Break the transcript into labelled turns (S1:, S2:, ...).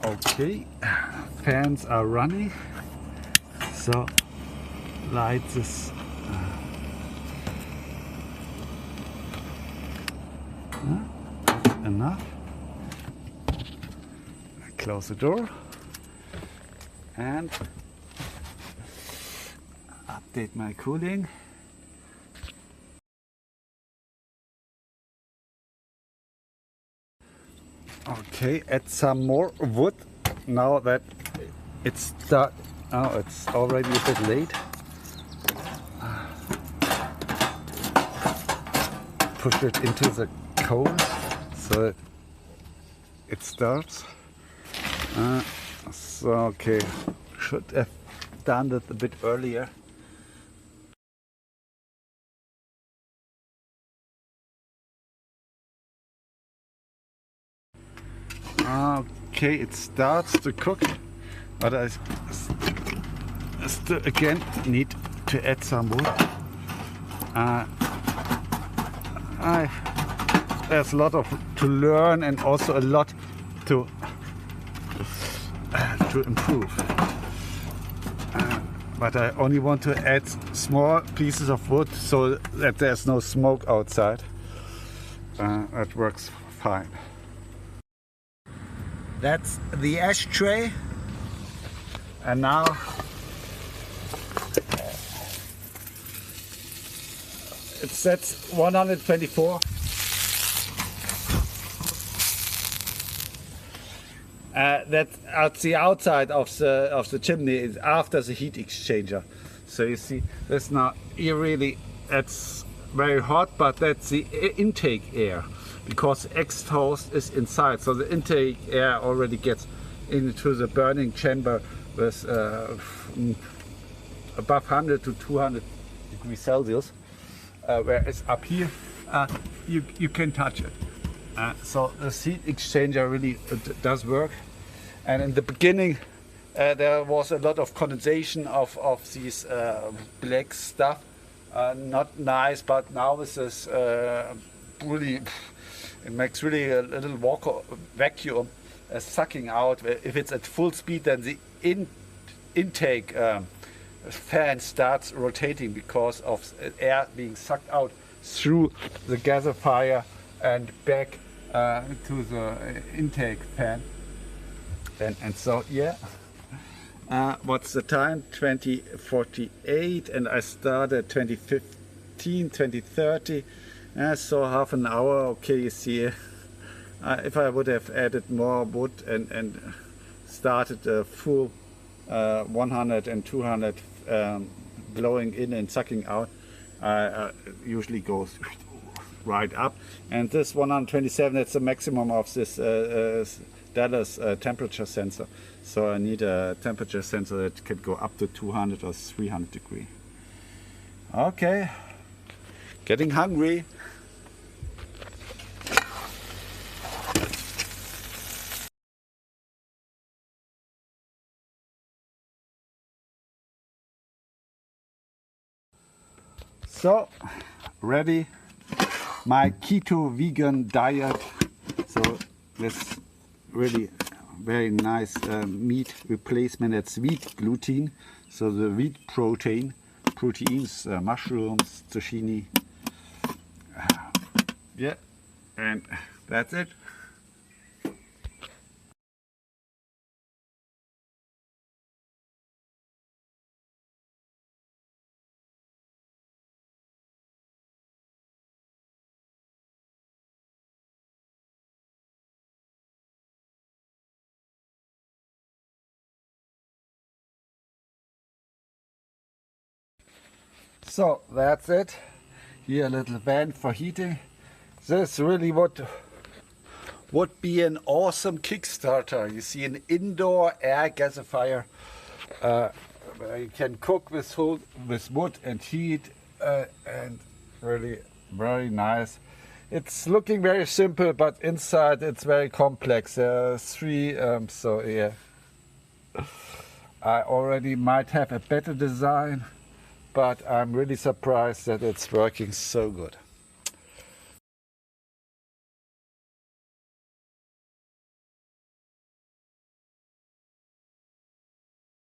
S1: Okay, fans are running, so lights is enough. Close the door and update my cooling. Okay, add some more wood now that it's start. Oh, it's already a bit late. Push it into the coal so it starts. So okay, should have done that a bit earlier. Okay, it starts to cook, but I still again need to add some wood. There's a lot to learn and also a lot to improve. But I only want to add small pieces of wood so that there's no smoke outside. That works fine. That's the ashtray, and now it sets 124. That's at the outside of the chimney is after the heat exchanger. So you see, this now here really it's very hot, but that's the intake air, because exhaust is inside. So the intake air already gets into the burning chamber with above 100 to 200 degrees Celsius. Whereas up here you can touch it. So the heat exchanger really does work. And in the beginning there was a lot of condensation of these black stuff. Not nice, but now this is really, it makes really a little vacuum sucking out. If it's at full speed, then the intake fan starts rotating because of air being sucked out through the gasifier and back to the intake fan. And so yeah, what's the time? 20:48, and I started 20:15, 20:30. So half an hour. Okay, you see, if I would have added more wood and started a full 100 and 200 blowing in and sucking out, usually goes right up. And this 127, that's the maximum of this Dallas temperature sensor. So I need a temperature sensor that can go up to 200 or 300 degrees. Okay, getting hungry. So, ready my keto vegan diet. So this really very nice meat replacement. It's wheat gluten, so the wheat proteins, mushrooms, zucchini. Yeah, and that's it. So that's it. Here a little vent for heating. This really would be an awesome Kickstarter. You see, an indoor air gasifier where you can cook with wood and heat, and really very nice. It's looking very simple, but inside it's very complex. There are three, so yeah. I already might have a better design, but I'm really surprised that it's working so good.